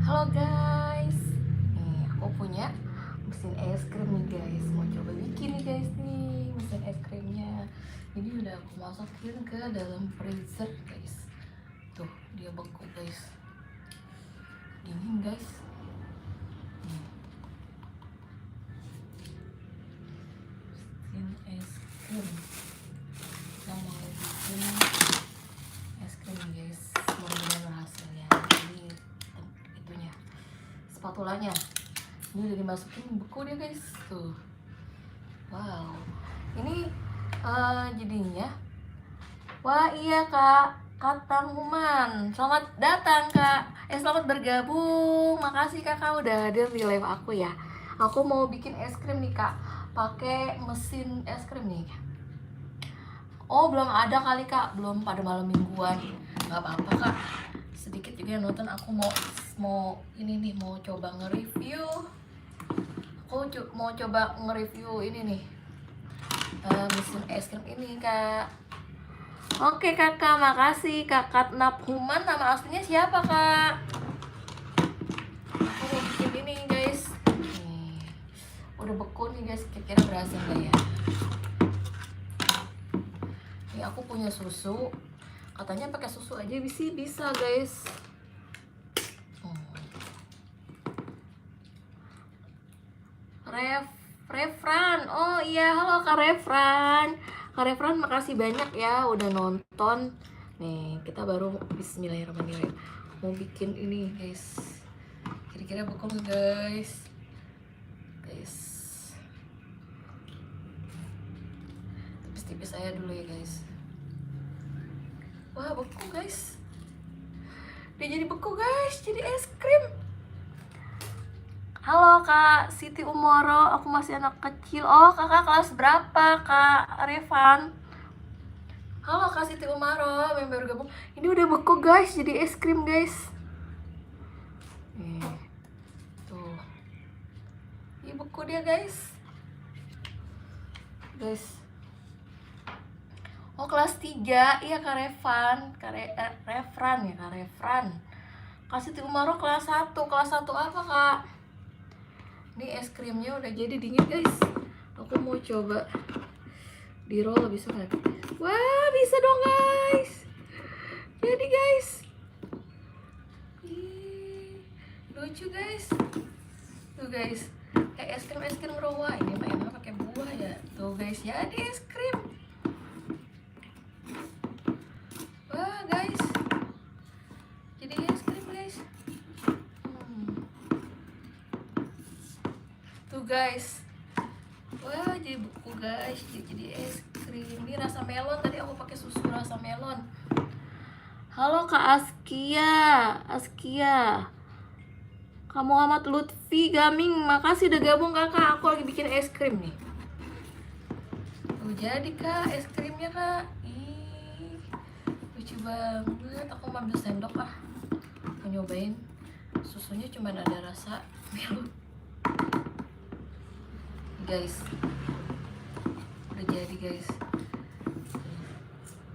Halo guys, nih aku punya mesin es krim nih guys. Mau coba bikin nih guys nih mesin es krimnya. Jadi udah aku masukin ke dalam freezer guys. Tuh dia beku guys, dingin guys. Mesin es krim. Kita mau bikin es krim nih guys. Mudah-mudahan berhasil ya. Ini itunya, spatulanya. Ini udah dimasukin beku dia guys. Tuh, wow, ini jadinya. Wah iya kak, Katang Human, selamat datang kak. Selamat bergabung. Makasih kakak udah hadir di live aku ya. Aku mau bikin es krim nih kak, pakai mesin es krim nih. Oh belum ada kali kak, belum pada malam mingguan. Nggak apa-apa kak, sedikit juga yang nonton. Aku mau ini nih, mau coba nge-review. Aku mau coba nge-review ini nih, mesin es krim ini kak. Oke kakak, makasih kakak Naphuman. Nama aslinya siapa kak? Aku mau bikin ini guys. Nih, udah beku nih guys, kira-kira berhasil gak ya? Nih aku punya susu, katanya pakai susu aja bisa guys. Refran, oh iya, halo Kak Refran. Kak Refran makasih banyak ya udah nonton. Nih kita baru bismillahirrahmanirrahim mau bikin ini guys. Kira-kira beku nggak guys? Tipis-tipis aja dulu ya guys. Wah beku guys, dia jadi beku guys, jadi es krim. Halo Kak Siti Umoro, aku masih anak kecil. Oh kakak kelas berapa Kak Revan? Halo Kak Siti Umaro, yang baru gabung. Ini udah beku guys, jadi es krim guys. Nih, tuh, ini beku dia guys. Oh kelas 3, iya Kak Revan, Refran ya Kak Refran. Kak Siti Umaro kelas 1, kelas 1 apa Kak? Ini es krimnya udah jadi dingin guys. Aku mau coba di roll, bisa nggak? Wah bisa dong guys. Jadi guys, ih, lucu guys. Tuh guys, kayak es krim rawa. Ini mainnya pakai buah ya. Tuh guys, jadi es krim. Wah guys, jadi es krim guys. Tuh guys, wah jadi beku guys, jadi es krim. Ini rasa melon, tadi aku pakai susu rasa melon. Halo Kak Askia, Kak Muhammad Lutfi Gaming, makasih udah gabung kakak. Aku lagi bikin es krim nih. Tuh jadi kak, es krimnya kak. Ih, lucu banget. Aku mau ambil sendok ah, mau nyobain. Susunya cuma ada rasa melon guys. Udah jadi guys.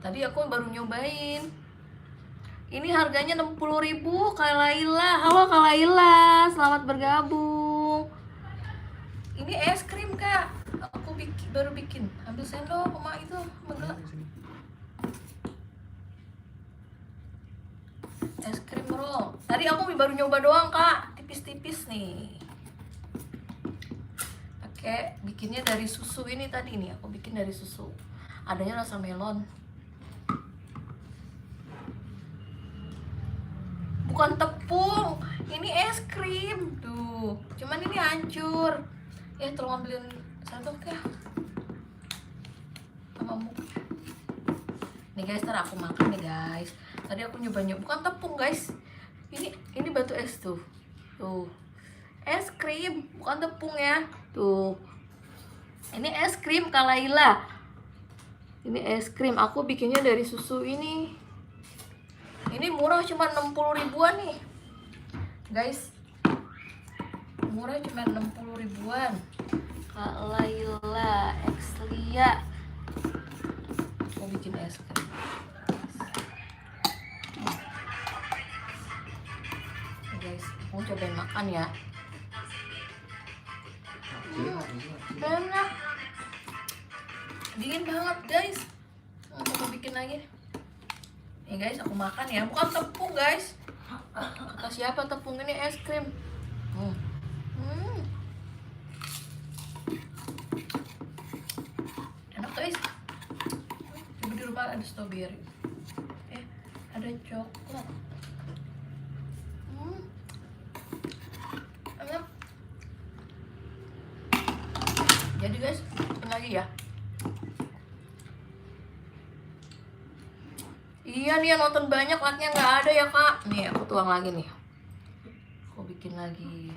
Tadi aku baru nyobain. Ini harganya 60.000 Kak Laila. Halo Kak Laila, selamat bergabung. Ini es krim kak, aku baru bikin. Ambil sendok, emak itu menggelap. Es krim roll. Tadi aku baru nyoba doang kak, tipis-tipis nih. Pakai bikinnya dari susu ini tadi nih, aku bikin dari susu. Adanya rasa melon. Bukan tepung, ini es krim. Tuh, cuman ini hancur. Ya tolong ambilin sendok ya. Mamamu. Nih guys, ntar aku makan nih guys. Tadi aku nyoba bukan tepung guys. Ini batu es tuh. Tuh. Es krim, bukan tepung ya. Tuh. Ini es krim Kak Laila. Ini es krim, aku bikinnya dari susu ini. Ini murah, cuma 60 ribuan nih guys. Murah cuma 60 ribuan. Kak Laila Exlia mau bikin es krim. guys. Mau cobain makan ya. Enak. Dingin banget guys. Aku bikin lagi. Nih guys, aku makan ya. Bukan tepung guys. Kata siapa tepung, ini es krim. Enak guys. Coba di rumah ada strawberry. Ada coklat. Enak. Jadi guys, bikin lagi ya. Iya nih yang nonton banyak, like-nya nggak ada ya kak. Nih aku tuang lagi nih. Aku bikin lagi.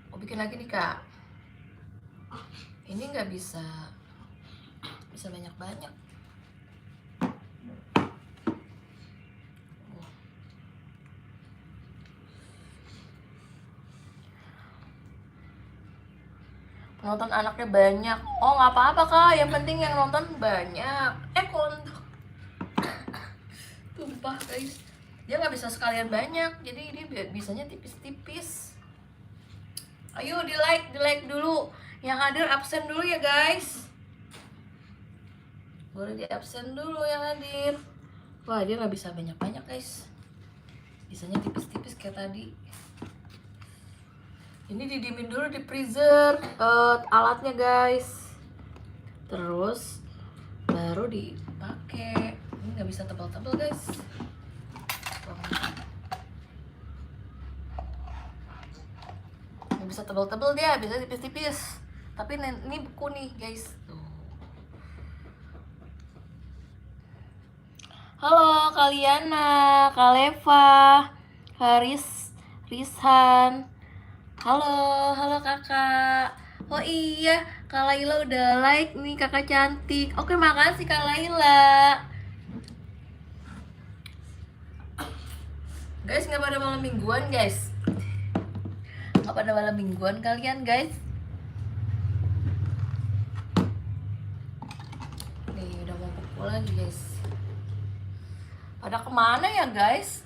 Aku bikin lagi nih kak. Ini nggak bisa banyak-banyak. Nonton anaknya banyak. Oh nggak apa-apa kak, yang penting yang nonton banyak. Kontok tumpah guys. Dia nggak bisa sekalian banyak, jadi ini bisanya tipis-tipis. Ayo di like dulu. Yang hadir absen dulu ya guys. Boleh di absen dulu yang hadir. Wah dia nggak bisa banyak-banyak guys. Bisanya tipis-tipis kayak tadi. Ini didiemin dulu di freezer alatnya guys. Terus baru dipakai. Ini nggak bisa tebal-tebal guys. Nggak bisa tebal-tebal dia, bisa tipis-tipis. Tapi ini beku nih guys. Tuh. Halo Kaliana, Kaleva, Rizhan. Halo kakak. Oh iya, Kak Laila udah like nih, kakak cantik. Oke, makasih Kak Laila. Guys, nggak pada malam mingguan guys. Nggak pada malam mingguan kalian guys. Nih udah mau pukul lagi guys. Pada kemana ya guys?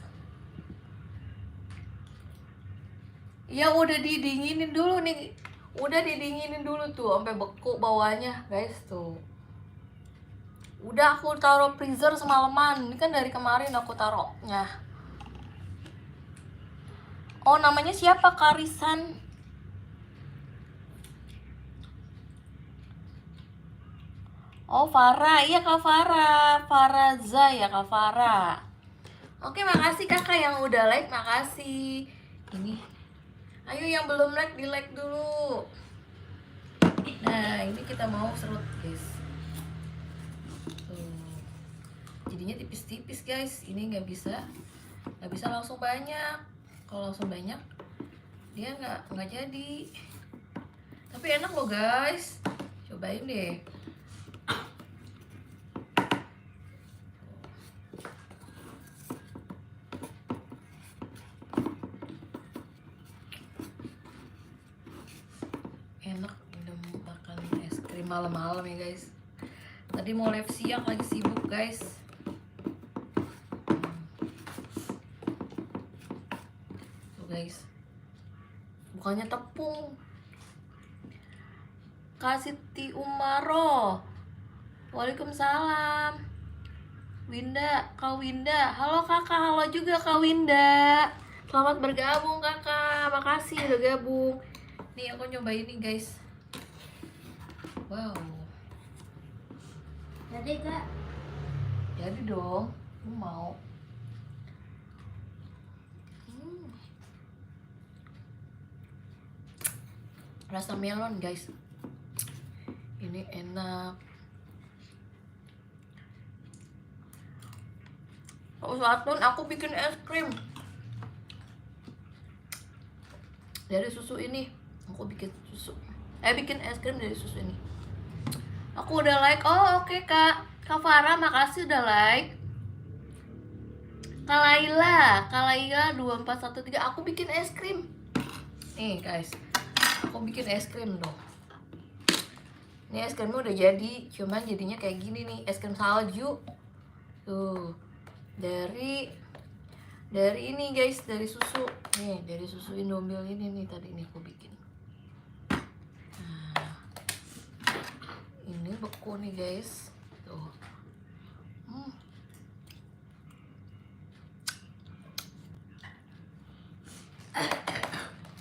Ya udah didinginin dulu nih. Udah didinginin dulu tuh sampai beku bawahnya guys tuh. Udah aku taruh freezer semalaman. Ini kan dari kemarin aku taruhnya. Oh namanya siapa? Karisan. Oh Farah, iya Kak Farah. Faraza ya Kak Farah. Oke makasih kakak yang udah like, makasih. Ini ayo yang belum like, di like dulu. Nah ini kita mau serut guys. Tuh. Jadinya tipis-tipis guys. Ini nggak bisa langsung banyak. Kalau langsung banyak dia nggak jadi. Tapi enak loh guys. Cobain deh. Enak udah makan es krim malam-malam ya guys. Tadi mau live siang lagi sibuk guys. Tuh guys, bukannya tepung. Kasiti Umaro, waalaikumsalam. Winda, Kak Winda, halo kakak, halo juga Kak Winda. Selamat bergabung kakak, makasih udah gabung. Nih aku nyobain nih guys. Wow. Jadi kak. Jadi dong, aku mau. Rasa melon guys. Ini enak. Satun aku bikin es krim dari susu ini. Aku bikin bikin es krim dari susu ini. Aku udah like. Oh oke kak Farah, makasih udah like. Kak Laila 2413, aku bikin es krim nih guys. Aku bikin es krim dong. Ini es krimnya udah jadi, cuman jadinya kayak gini nih, es krim salju. Tuh, dari ini guys, dari susu. Nih, dari susu Indomil ini nih tadi nih aku bikin. Nah, ini beku nih guys. Tuh.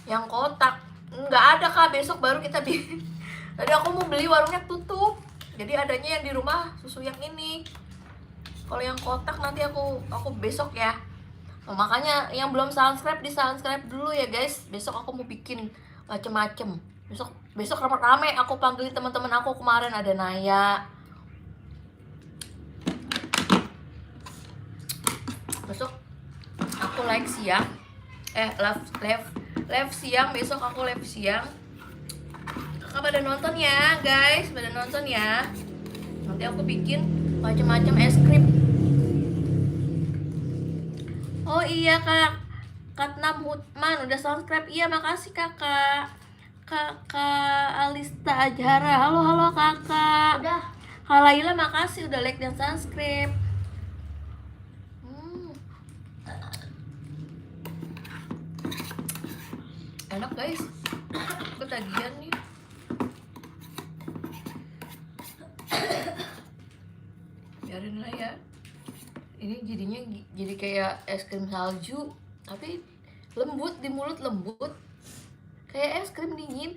Yang kotak nggak ada kak, besok baru kita bikin. Tadi aku mau beli, warungnya tutup, jadi adanya yang di rumah susu yang ini. Kalau yang kotak nanti aku besok ya. Nah, makanya yang belum subscribe di subscribe dulu ya guys. Besok aku mau bikin macem-macem. Besok rame-rame aku panggilin teman-teman aku. Kemarin ada Naya. Besok aku live siang. Live siang, besok aku live siang. Kakak pada nonton ya guys, pada nonton ya. Nanti aku bikin macam-macam es krim. Oh iya kak, Katnam Hutman udah subscribe. Iya makasih kakak. Kakak Alista Ajhara, halo kakak. Udah. Halaila makasih udah like dan subscribe. Enak guys, ketagihan nih. Biarin lah ya. Ini jadinya jadi kayak es krim salju, tapi lembut di mulut, lembut kayak es krim dingin.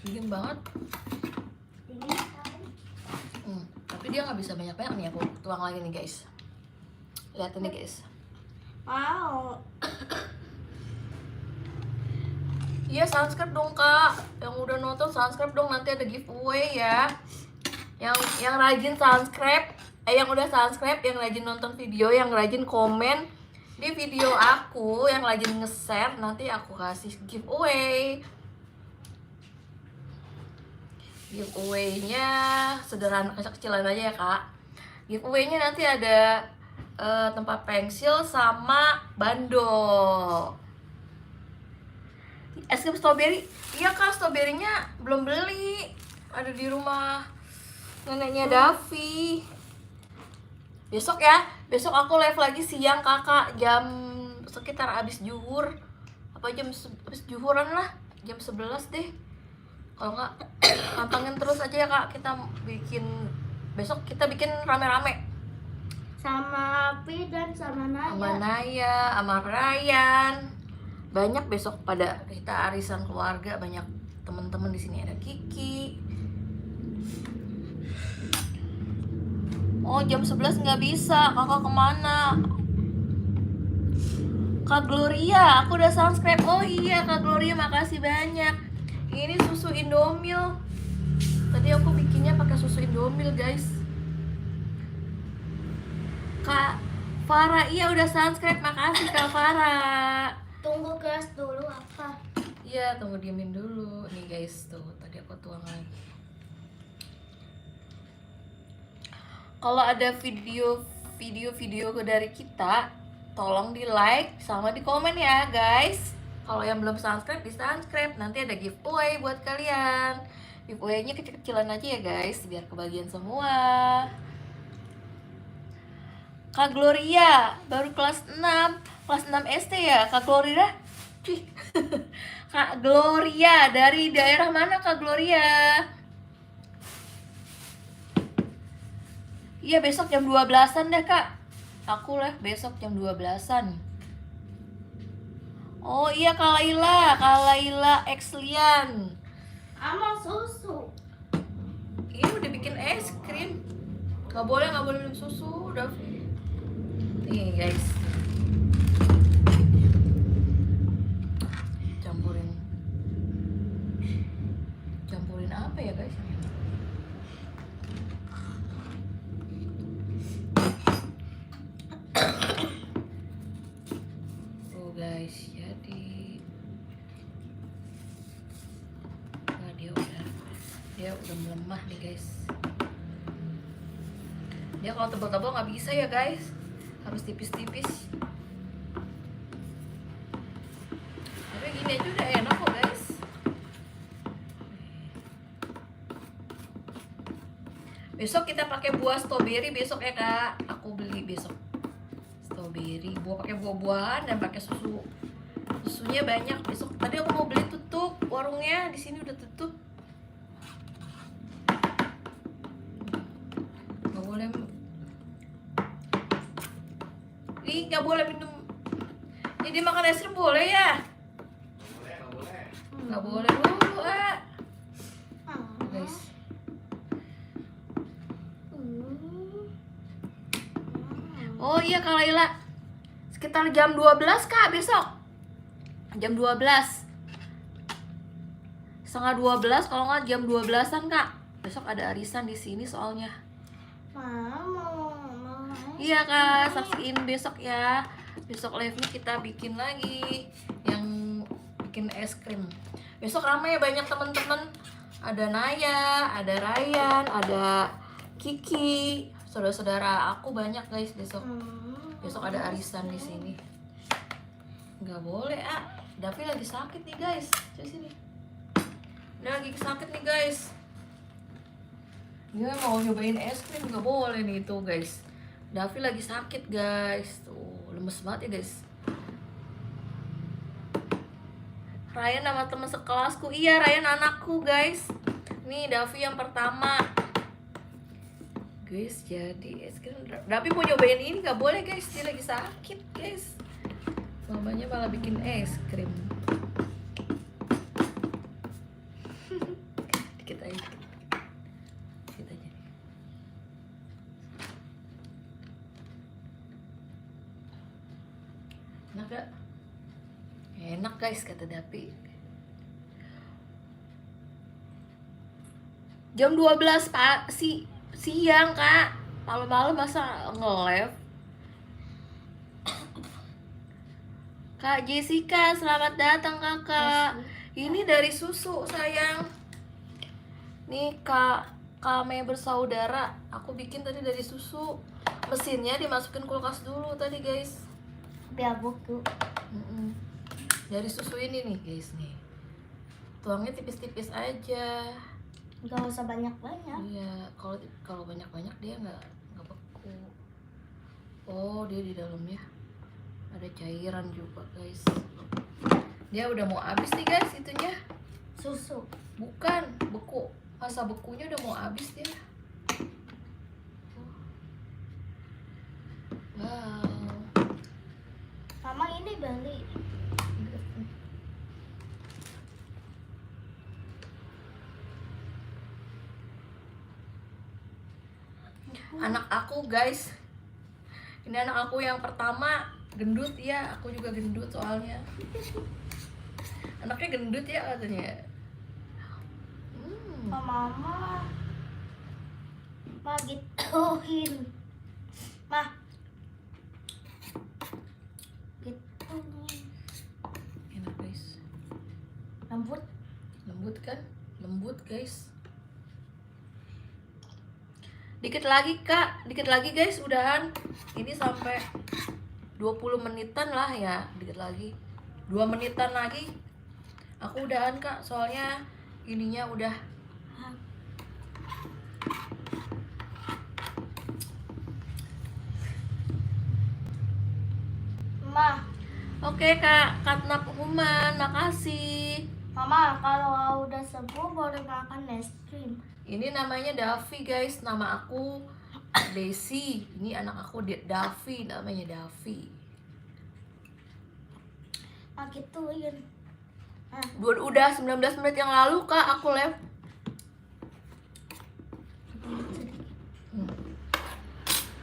Dingin banget. Tapi dia nggak bisa banyak-banyak nih, aku tuang lagi nih guys. Lihat ini guys. Wow. Iya subscribe dong kak, yang udah nonton subscribe dong, nanti ada giveaway ya. Yang rajin subscribe, yang udah subscribe, yang rajin nonton video, yang rajin komen di video aku, yang rajin nge-share, nanti aku kasih giveaway. Giveaway-nya sederhana, kecil-kecilan aja ya kak. Giveaway-nya nanti ada tempat pensil sama bando. Es krim strawberry, iya kak, strawberry-nya belum beli, ada di rumah neneknya Davi. Besok ya, besok aku live lagi siang kakak, jam sekitar abis zuhur, apa jam abis zuhuran lah, jam 11 deh. Kalau nggak, pantengin terus aja ya kak, kita bikin, besok kita bikin rame-rame Sama Api dan sama Naya. sama Naya, sama Ryan. Banyak besok pada kita arisan keluarga, banyak teman-teman di sini, ada Kiki. Oh jam 11 nggak bisa, kakak kemana? Kak Gloria, aku udah subscribe. Oh iya Kak Gloria, makasih banyak. Ini susu Indomil. Tadi aku bikinnya pakai susu Indomil guys. Kak Farah, iya udah subscribe, makasih Kak Farah. Tunggu gas dulu apa? Iya, tunggu diemin dulu. Nih guys, tuh tadi aku tuang lagi. Kalau ada video dari kita, tolong di like sama di komen ya guys. Kalau yang belum subscribe, di subscribe. Nanti ada giveaway buat kalian. Giveaway-nya kecil-kecilan aja ya guys, biar kebagian semua. Kak Gloria baru kelas 6 SD ya Kak Gloria. Kak Gloria dari daerah mana Kak Gloria? Iya besok jam 12-an deh kak. Aku lah besok jam 12-an. Oh iya Kak Laila Exlian. Sama susu. Ini udah bikin es krim. Gak boleh minum susu udah. Nih guys, campurin apa ya guys? Tuh guys, jadi dia udah melemah nih guys. Dia kalau tebal-tebal nggak bisa ya guys, harus tipis-tipis. Tapi gini aja udah enak kok guys. Besok kita pakai buah strawberry besok ya kak. Aku beli besok strawberry, pakai buah-buahan dan pakai susu. Susunya banyak besok. Tadi aku mau beli tutup warungnya, di sini udah tutup. Nggak boleh. Ih, nggak boleh minum. Jadi makan es krim boleh ya? Nggak boleh dulu guys. Oh iya Kak Laila, sekitar jam 12 Kak besok. Jam 12, setengah 12 kalau nggak jam 12-an Kak. Besok ada arisan di sini soalnya. Mama. Iya Kak, saksiin besok ya. Besok live-nya kita bikin lagi yang bikin es krim. Besok ramai banyak teman-teman. Ada Naya, ada Ryan, ada Kiki. Saudara-saudara aku banyak guys besok. Besok ada arisan di sini. Nggak boleh Davi lagi sakit nih guys. Coba sini. Dia lagi sakit nih guys. Dia mau nyobain es krim nggak boleh nih tuh guys. Davi lagi sakit guys. Tuh lemes banget ya guys. Ryan nama teman sekelasku. Iya Ryan anakku guys. Nih Davi yang pertama. Guys, jadi es krim. Davi mau nyobain ini nggak boleh guys, dia lagi sakit guys. Mamanya malah bikin es krim. Dikit aja, dikit aja. Enak gak? Enak guys kata Davi. Jam 12 Pak siang Kak, malam-malam masa nge-live. Kak Jessica, selamat datang kakak. Ini dari susu sayang. Nih kami bersaudara. Aku bikin tadi dari susu. Mesinnya dimasukin kulkas dulu tadi guys. Biar buku. Dari susu ini nih guys nih. Tuangnya tipis-tipis aja. Gak usah banyak-banyak. Iya, kalau banyak-banyak dia nggak beku. Oh, dia di dalamnya ada cairan juga guys. Dia udah mau habis nih guys itunya. Susu. Bukan, beku. Masa bekunya udah mau habis dia. Wow. Mama ini beli. Anak aku guys, ini anak aku yang pertama gendut ya, aku juga gendut soalnya. Anaknya gendut ya katanya. Mama gituin. Gituin. Enak guys. Lembut kan? Lembut guys. Dikit lagi kak, dikit lagi guys, udahan. Ini sampai 20 menitan lah ya, dikit lagi 2 menitan lagi aku udahan kak, soalnya ininya udah. Oke kak, Katnap Human, makasih. Mama kalau udah sembuh boleh makan es krim. Ini namanya Davi guys, nama aku Desi. Ini anak aku Davi, namanya Davi. Gituin. Udah 19 menit yang lalu kak aku live.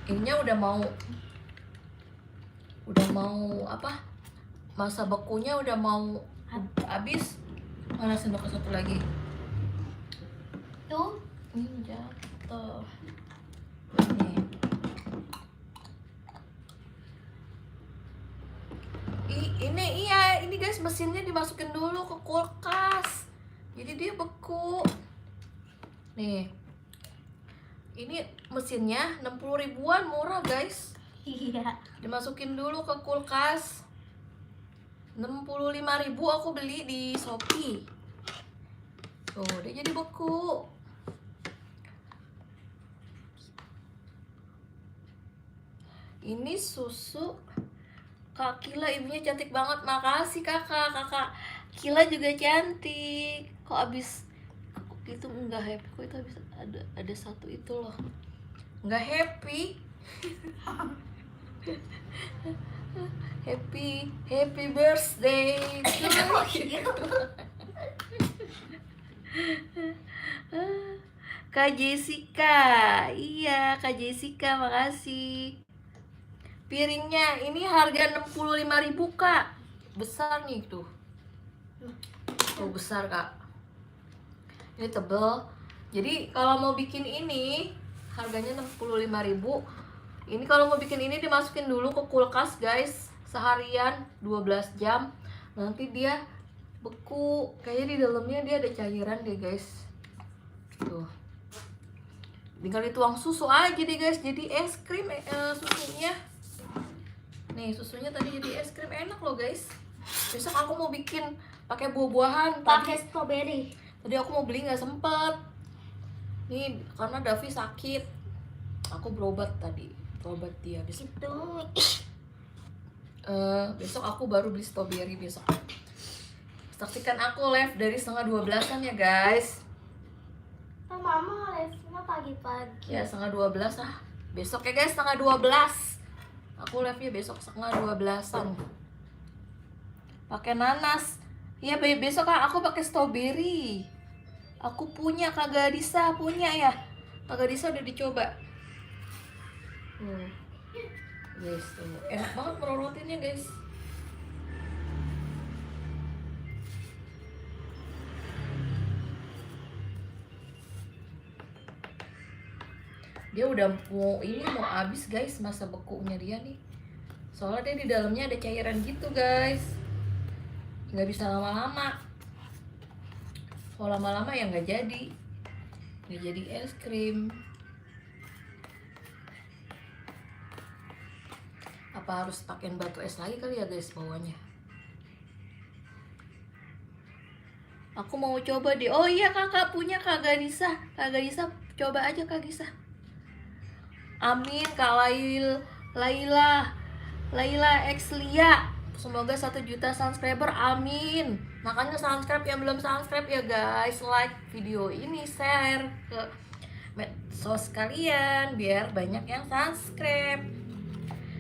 Ininya udah mau apa? Masa bekunya udah mau habis. Mana sendok satu lagi? Tuh. Ini jatuh. Nih. Ini guys mesinnya dimasukin dulu ke kulkas. Jadi dia beku. Nih. Ini mesinnya 60 ribuan, murah guys. Iya. Dimasukin dulu ke kulkas. 65.000 aku beli di Shopee. Tuh, dia jadi beku. Ini susu Kak Kila, ibunya cantik banget. Makasih kakak. Kakak Kila juga cantik. Kok abis itu enggak happy? Kok itu habis ada satu itu loh. Enggak happy. Happy birthday to you. Kak Jessica. Iya, Kak Jessica, makasih. Piringnya ini harga 65.000 Kak. Besar nih tuh. Tuh besar Kak. Ini tebel. Jadi kalau mau bikin ini harganya 65.000. Ini kalau mau bikin ini dimasukin dulu ke kulkas guys, seharian 12 jam. Nanti dia beku. Kayaknya di dalamnya dia ada cairan deh guys. Tuh. Tinggal dituang susu aja deh guys, jadi es krim susunya. Nih susunya tadi jadi es krim, enak loh guys. Besok aku mau bikin pakai buah-buahan. Pakai strawberry. Tadi aku mau beli nggak sempet. Nih karena Davi sakit. Aku berobat tadi, berobat dia besok. Itu. Besok aku baru beli strawberry besok. Saksikan aku live dari 11:30 ya guys. Oh, mama live-nya pagi-pagi. Ya 11:30 ah. Besok ya guys 11:30. Aku live-nya besok 11:30-an. Pakai nanas. Iya besok Kak aku pakai strawberry. Aku punya, Kak Gadisa punya ya. Kak Gadisa udah dicoba. Guys, tuh. Enak banget merorotinnya guys. Dia udah mau habis guys masa bekunya dia nih. Soalnya dia di dalamnya ada cairan gitu guys. Nggak bisa lama-lama. Kalau lama-lama ya nggak jadi es krim. Apa harus pakai batu es lagi kali ya guys bawahnya? Aku mau coba deh. Oh iya kakak punya Kak Gadisa. Kak Gadisa coba aja Kak Gadisa. Amin Kak Laila X Lia. Semoga 1 juta subscriber, amin. Makanya subscribe yang belum subscribe ya guys, like video ini, share ke medsos kalian biar banyak yang subscribe.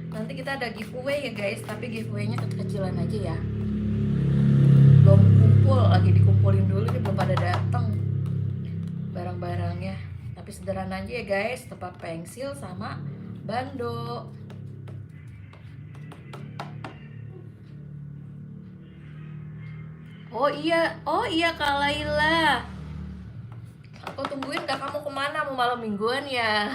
Nanti kita ada giveaway ya guys, tapi giveaway-nya kecil-kecilan aja ya. Belum kumpul, lagi dikumpulin dulu nih, belum pada datang barang-barangnya. Tapi sederhana aja ya guys, tempat pensil sama bando. Oh iya Kak Laila. Aku tungguin Kak, kamu kemana? Mau malam mingguan ya?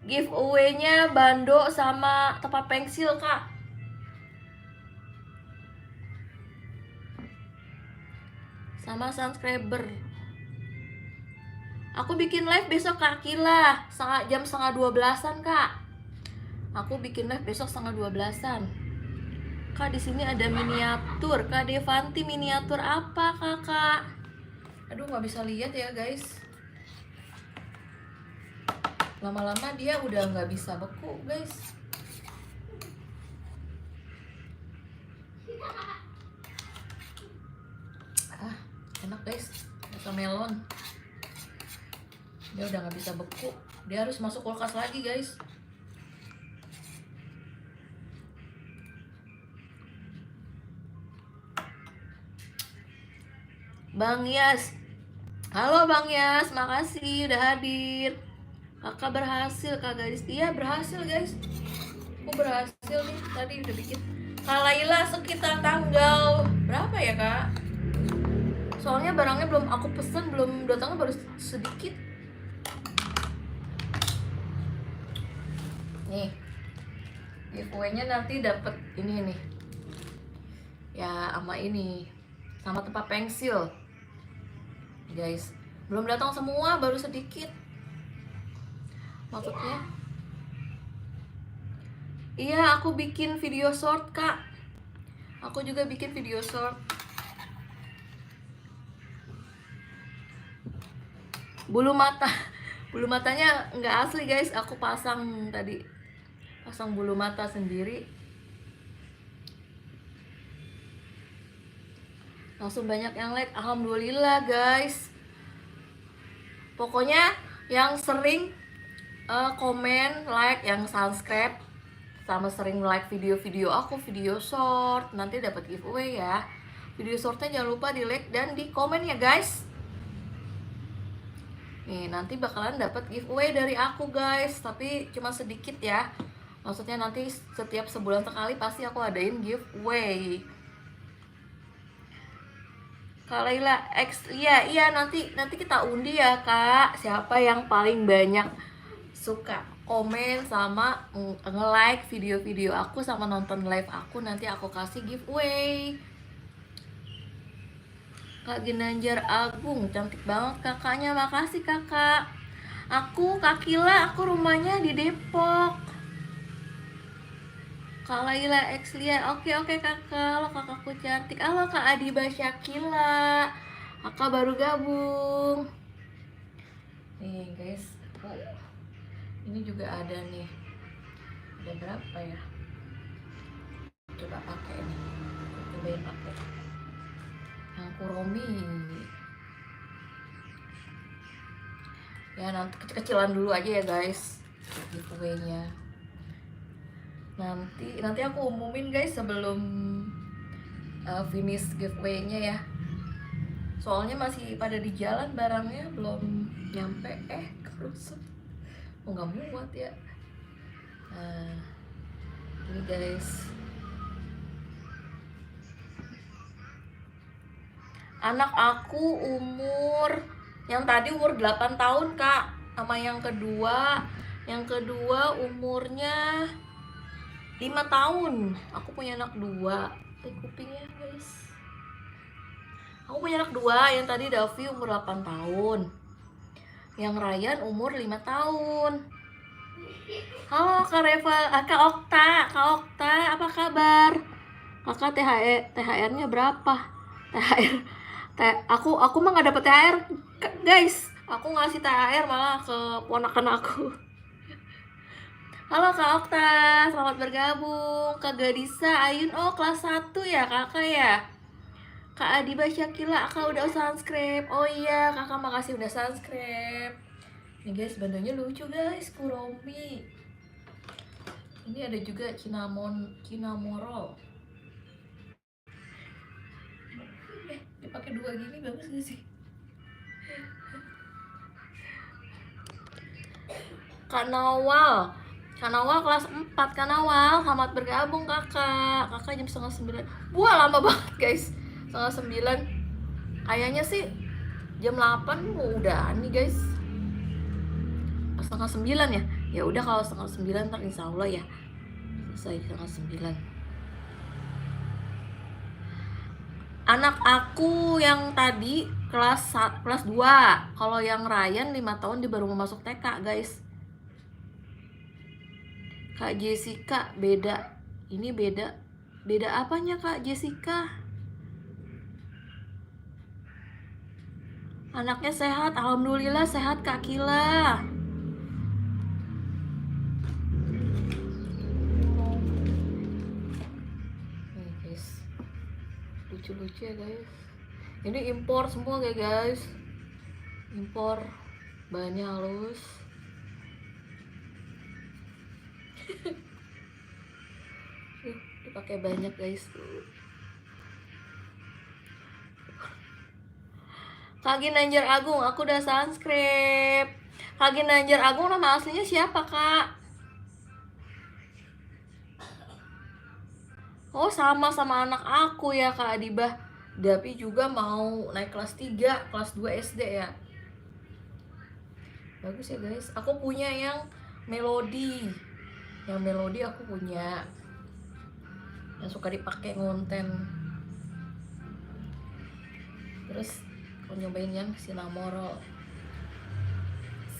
Giveaway-nya bando sama tempat pensil Kak. Sama subscriber. Aku bikin live besok Kak Kila, jam 11:30-an Kak. Aku bikin live besok 11:30-an. Kak di sini ada miniatur. Kak Devanti miniatur apa kakak? Aduh nggak bisa lihat ya guys. Lama-lama dia udah nggak bisa beku guys. Enak guys, rasa melon. Dia udah nggak bisa beku. Dia harus masuk kulkas lagi guys. Bang Yas. Halo Bang Yas, makasih udah hadir. Kakak berhasil, Kak Gadis. Iya berhasil guys. Aku berhasil nih, tadi udah bikin. Kak Laila sekitar tanggal berapa ya Kak? Soalnya barangnya belum aku pesen, belum datangnya baru sedikit. Nih, giveaway-nya nanti dapet ini nih. Ya sama ini, sama tempat pensil. Guys, Belum datang semua, baru sedikit. Maksudnya? Iya, aku bikin video short, Kak. Aku juga bikin video short. Bulu matanya nggak asli guys, aku pasang tadi. Pasang bulu mata sendiri. Langsung banyak yang like, alhamdulillah guys. Pokoknya yang sering komen, like, yang subscribe sama sering like video-video aku, video short, nanti dapat giveaway ya. Video shortnya jangan lupa di like dan di komen ya guys. Nih, nanti bakalan dapat giveaway dari aku guys, tapi cuma sedikit ya. Maksudnya nanti setiap sebulan sekali pasti aku adain giveaway. Kak Laila X, iya nanti kita undi ya Kak, siapa yang paling banyak suka komen sama nge-like video-video aku sama nonton live aku, nanti aku kasih giveaway. Kak Ginanjar Agung, cantik banget kakaknya, makasih kakak. Aku Kak Kila, aku rumahnya di Depok. Kak Laila X Lia, oke kakak, halo kakakku cantik. Halo Kak Adiba Syakila, kakak baru gabung. Nih guys, ini juga ada nih. Ada berapa ya? Coba pakai ini, cobain pakai yang Kuromi. Ya nanti kecil-kecilan dulu aja ya guys giveaway-nya. Nanti aku umumin guys sebelum finish giveaway-nya ya. Soalnya masih pada di jalan barangnya, belum nyampe kerusak. Oh nggak muat ya. Nah, ini guys. Anak aku yang tadi umur 8 tahun Kak, sama yang kedua umurnya 5 tahun. Aku punya anak 2. Kupingnya guys. Aku punya anak 2, yang tadi Davi umur 8 tahun. Yang Ryan umur 5 tahun. Halo Kak Reva, Kak Okta, apa kabar? Kakak THR-nya berapa? Aku mah nggak dapet THR guys. Aku ngasih THR malah ke ponakan aku. Halo Kak Okta, selamat bergabung. Kak Gadisa Ayun, oh kelas 1 ya kakak ya. Kak Adiba Syakila, kakak udah subscribe. Oh iya kakak, makasih udah subscribe. Nih guys, bandonya lucu guys, Kuromi. Ini ada juga Cinnamoroll. Dipakai 2 gini bagus gak sih? Kak Nawal kelas 4. Kak Nawal, selamat bergabung kakak. Kakak jam 8:30. Wah lama banget guys, 8:30. Kayaknya sih jam 8 mau udah nih guys. 8:30 ya. Ya udah kalau 8:30 ntar insya Allah ya selesai 8:30. Anak aku yang tadi kelas 2. Kalau yang Ryan 5 tahun, dia baru mau masuk TK guys. Kak Jessica beda. Ini beda apanya Kak Jessica? Anaknya sehat, alhamdulillah sehat Kak Kila. Nih guys, lucu-lucu ya guys. Ini impor semua ya guys. Impor, bahannya halus. Dipakai banyak guys. Kak Ginanjar Agung, aku udah subscribe. Kak Ginanjar Agung, nama aslinya siapa kak? Oh sama anak aku ya Kak Adibah. Dapi juga mau naik kelas 3, kelas 2 SD ya. Bagus ya guys. Aku punya yang Melody. Yang Melody aku punya. Yang suka dipakai ngonten. Terus aku nyobain yang Cinnamoroll.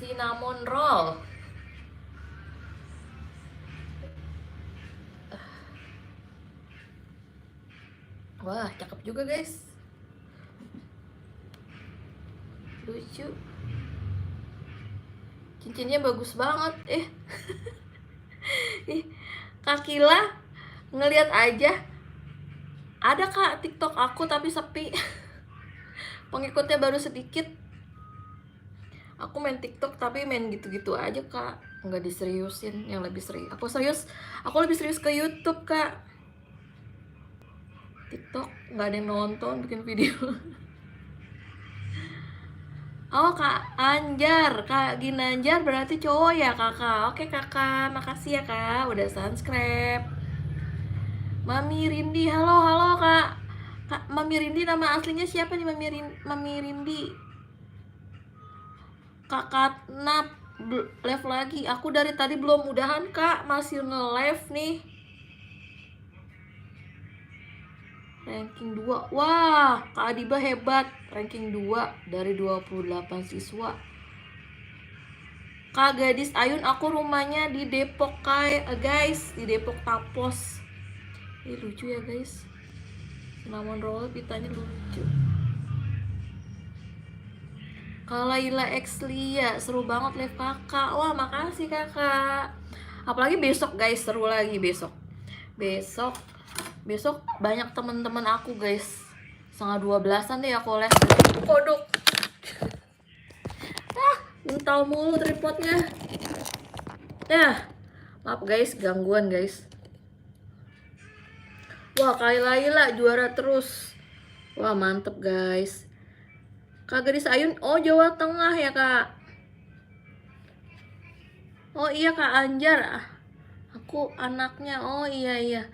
cinnamon roll. Wah, cakep juga guys. Lucu. Cincinnya bagus banget. Ih, Kak Kila ngelihat aja. Ada Kak TikTok aku tapi sepi. Pengikutnya baru sedikit. Aku main TikTok tapi main gitu-gitu aja Kak. Nggak diseriusin, yang lebih serius. Aku lebih serius ke YouTube Kak. TikTok nggak ada yang nonton bikin video. Oh Kak Anjar, Kak Ginanjar berarti cowok ya kakak. Oke kakak, makasih ya kak udah subscribe. Mami Rindi, halo kak. Kak Mami Rindi nama aslinya siapa nih Mami Rindi? Kakak Nap live lagi. Aku dari tadi belum udahan kak, masih nge-live nih. Ranking 2. Wah, Kak Adiba hebat. Ranking 2 dari 28 siswa. Kak Gadis Ayun, aku rumahnya di Depok guys, di Depok Tapos. Ini lucu ya guys. Cinnamon roll pitanya lucu. Kak Laila X Lia, seru banget live kakak. Wah, makasih kakak. Apalagi besok guys, seru lagi besok. Besok banyak teman-teman aku guys. 11:30 deh aku les. Kodok. Mental mulu tripodnya. Maaf guys, gangguan guys. Wah, Kak Laila juara terus. Wah, mantep guys. Kak Gadis Ayun, oh Jawa Tengah ya kak. Oh iya Kak Anjar. Aku anaknya. Oh iya.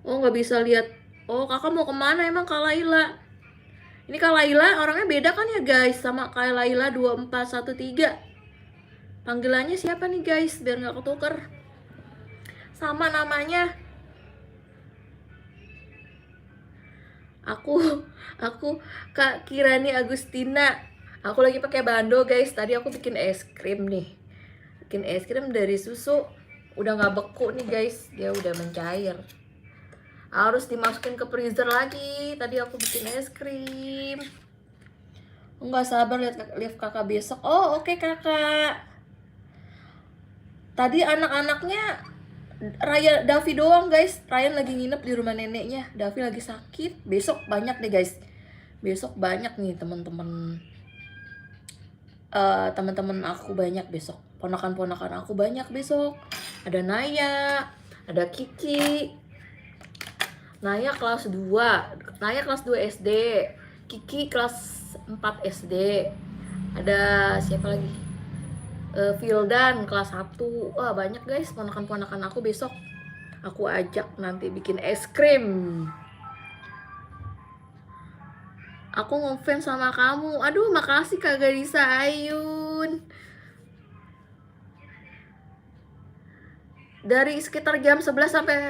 Oh nggak bisa lihat. Oh kakak mau kemana emang Kak Laila? Ini Kak Laila orangnya beda kan ya guys sama Kak Laila 2413. Panggilannya siapa nih guys biar nggak ketuker? Sama namanya. Aku Kak Kirani Agustina. Aku lagi pakai bando guys. Tadi aku bikin es krim nih. Bikin es krim dari susu. Udah nggak beku nih guys. Dia udah mencair. Harus dimasukin ke freezer lagi. Tadi aku bikin es krim. Nggak sabar lihat kakak besok. Oh oke, kakak. Tadi anak-anaknya Raya Davi doang guys. Ryan lagi nginep di rumah neneknya. Davi lagi sakit. Besok banyak deh guys. Besok banyak nih teman-teman. Teman-teman aku banyak besok. Ponakan-ponakan aku banyak besok. Ada Naya, ada Kiki. Naya kelas 2 SD, Kiki kelas 4 SD. Ada siapa lagi? Vildan kelas 1. Wah, banyak guys ponakan-ponakan aku besok. Aku ajak nanti bikin es krim. Aku ngefans sama kamu. Aduh, makasih Kak Gadis Ayun. Dari sekitar jam 11 sampai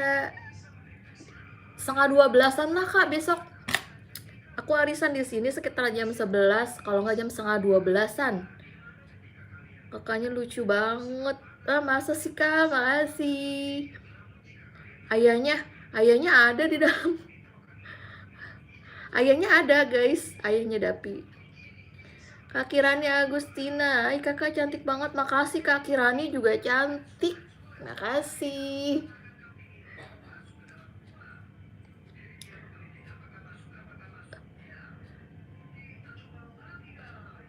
11:30 lah kak besok. Aku arisan di sini sekitar jam 11, kalau nggak jam 11:30. Kakaknya lucu banget. Masa sih kak, makasih. Ayahnya ada di dalam. Ayahnya ada guys, ayahnya Dapi. Kak Kirani Agustina, kakak cantik banget, makasih. Kak Kirani juga cantik, makasih.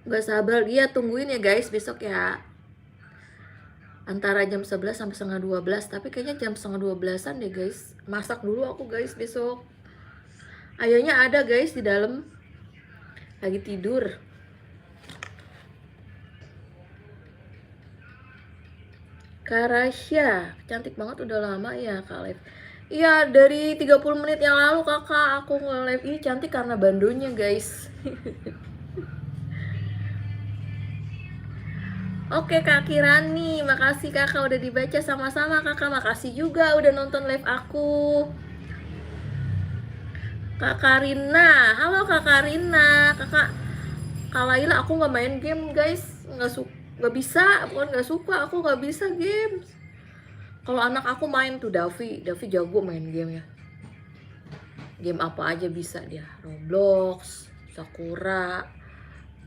Gak sabar, iya tungguin ya guys besok ya. Antara jam 11 sampai 11:30. Tapi kayaknya jam 11:30-an deh guys. Masak dulu aku guys besok. Ayahnya ada guys di dalam. Lagi tidur. Kak Rasya, cantik banget, udah lama ya Kak live. Iya, dari 30 menit yang lalu kakak aku nge-live. Ini cantik karena bandonya guys. Oke Kak Kirani, makasih kakak udah dibaca. Sama-sama kakak, makasih juga udah nonton live aku. Kak Karina, halo Kak Karina. Kak Laila, aku nggak main game guys, nggak bisa, bukan nggak suka, aku nggak bisa game. Kalau anak aku main tuh Davi jago main game ya. Game apa aja bisa dia, Roblox, Sakura,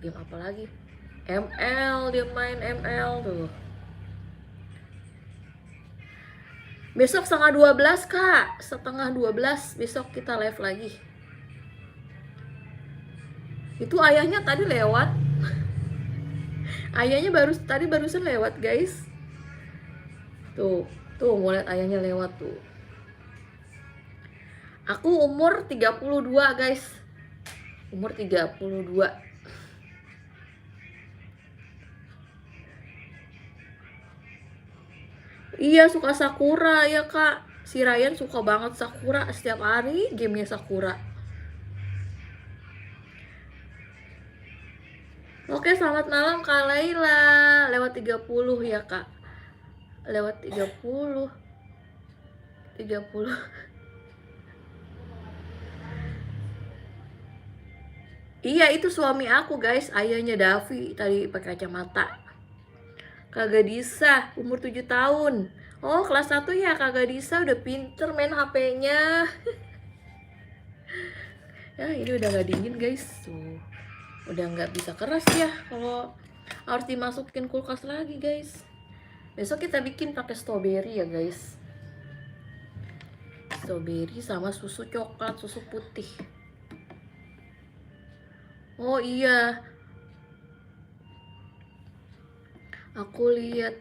game apa lagi? ML, dia main ML tuh. Besok 11:30 Kak, 11:30 besok kita live lagi. Itu ayahnya tadi lewat. Ayahnya barusan lewat guys. Tuh mau lihat ayahnya lewat tuh. Aku umur 32 guys. Umur 32. Iya, suka Sakura ya Kak. Si Ryan suka banget Sakura, setiap hari gamenya Sakura. Oke, selamat malam Kak Laila. Lewat 30 ya Kak. Lewat 30. Iya, itu suami aku guys. Ayahnya Davi tadi pakai kacamata. Kak Gadisa, umur 7 tahun. Oh, kelas 1 ya Kak Gadisa, udah pinter main HP-nya. Ya, ini udah gak dingin guys. Tuh, udah gak bisa keras ya kalau harus dimasukin kulkas lagi guys. Besok kita bikin pakai strawberry ya guys. Strawberry sama susu coklat, susu putih. Oh iya, aku lihat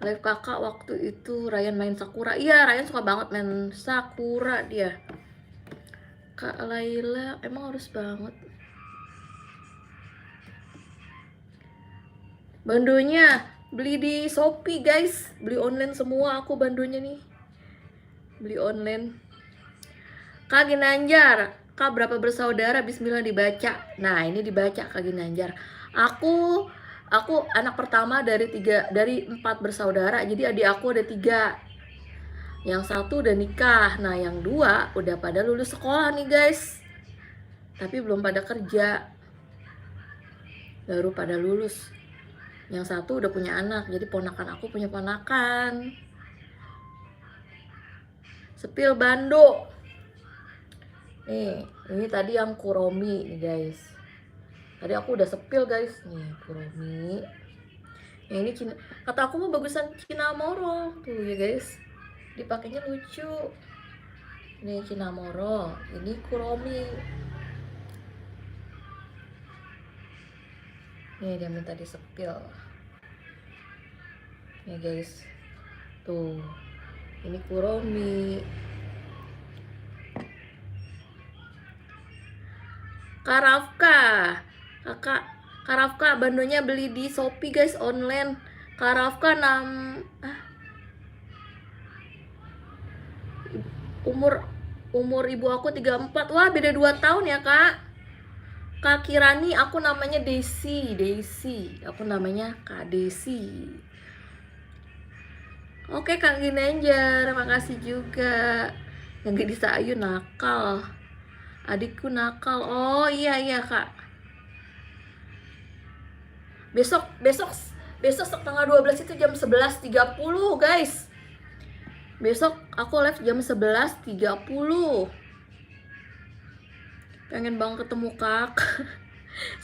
live kakak waktu itu Ryan main Sakura. Iya, Ryan suka banget main Sakura dia. Kak Laila emang harus banget. Bandonya beli di Shopee guys. Beli online semua aku bandonya nih. Beli online. Kak Ginanjar, Kak berapa bersaudara? Bismillah dibaca. Nah, ini dibaca Kak Ginanjar. Aku anak pertama dari 4 bersaudara. Jadi adik aku ada 3. Yang 1 udah nikah. Nah, yang 2 udah pada lulus sekolah nih guys. Tapi belum pada kerja. Baru pada lulus. Yang 1 udah punya anak. Jadi ponakan aku punya ponakan. Sepil bando. Nih, ini tadi yang Kuromi nih guys. Tadi aku udah sepil guys. Nih, Kuromi. Yang ini Cina. Kata aku mau bagusan Cinnamoro tuh ya guys. Dipakainya lucu. Ini Cinnamoro, ini Kuromi. Nih dia minta disepil. Nih guys. Tuh. Ini Kuromi. Karafka. Karafka bandonya beli di Shopee guys online. Karafka umur ibu aku 34. Wah, beda 2 tahun ya, Kak. Kak Kirani, aku namanya Desi. Aku namanya Kak Desi. Oke, Kak Ginanjar, makasih juga. Yang Gadisa Ayu nakal. Adikku nakal. Oh, iya Kak. Besok setengah 12 itu jam 11.30 guys. Besok aku live jam 11.30. Pengen banget ketemu kakak.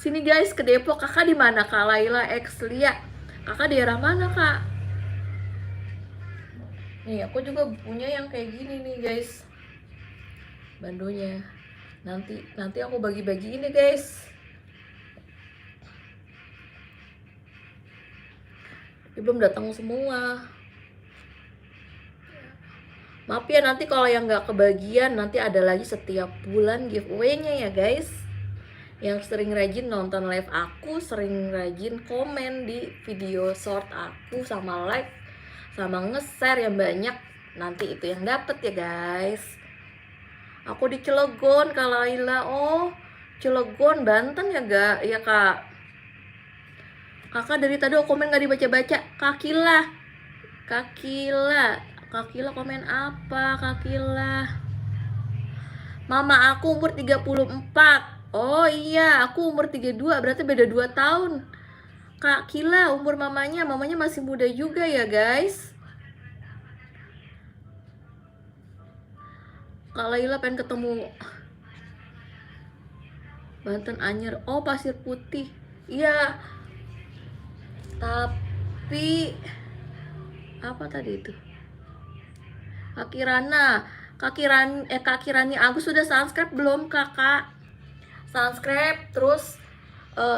Sini guys, ke Depok. Kakak di mana? Kak Laila X Lia. Kakak daerah mana, Kak? Nih, aku juga punya yang kayak gini nih, guys. Bandonya. Nanti aku bagi-bagi ini, guys. Ini belum datang semua. Maaf ya, nanti kalau yang nggak kebagian, nanti ada lagi setiap bulan giveaway-nya ya guys. Yang sering rajin nonton live aku, sering rajin komen di video short aku, sama like, sama nge-share yang banyak, nanti itu yang dapet ya guys. Aku di Cilegon, Kak Laila. Oh, Cilegon, Banten ya ya Kak. Kakak dari tadi komen gak dibaca-baca. Kak Kila komen apa, Kak Kila? Mama aku umur 34. Oh iya, aku umur 32, berarti beda 2 tahun. Kak Kila umur mamanya masih muda juga ya guys. Kak Laila pengen ketemu Banten Anyer. Oh, Pasir Putih. Iya. Tapi apa tadi itu? Kak Kirana. Kak Kirani Agus sudah subscribe belum, Kakak? Subscribe terus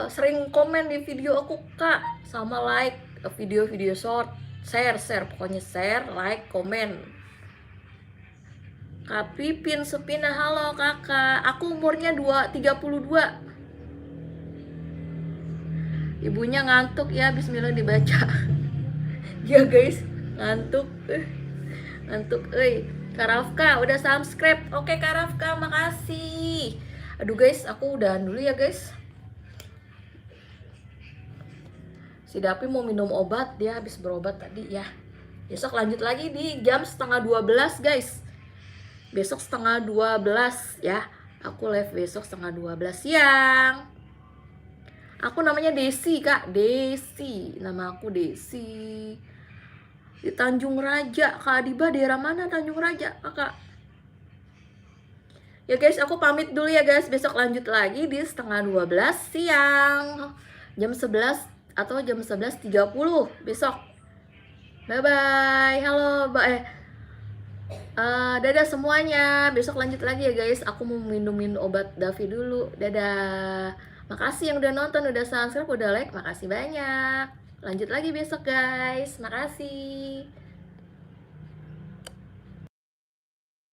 sering komen di video aku, Kak. Sama like video-video short. Share, pokoknya share, like, komen. Kak Pipin Supina, halo kakak. Aku umurnya 32. Ibunya ngantuk ya, bismillah dibaca. Ya guys, ngantuk. Ngantuk, Kak Rafka udah subscribe. Oke Kak Rafka, makasih. Aduh guys, aku udahan dulu ya guys. Si Dapi mau minum obat, dia habis berobat tadi ya. Besok lanjut lagi di jam 11:30 guys. Besok 11:30 ya. Aku live besok 11:30 siang. Aku namanya Desi, Kak. Desi. Nama aku Desi. Di Tanjung Raja. Kak Adiba daerah mana Tanjung Raja, Kakak? Ya guys, aku pamit dulu ya guys. Besok lanjut lagi di 11:30 siang. Jam 11 atau jam 11:30 besok. Bye-bye. Halo, dadah semuanya. Besok lanjut lagi ya guys. Aku mau minumin obat Davi dulu. Dadah. Makasih yang udah nonton, udah subscribe, udah like. Makasih banyak. Lanjut lagi besok guys. Makasih.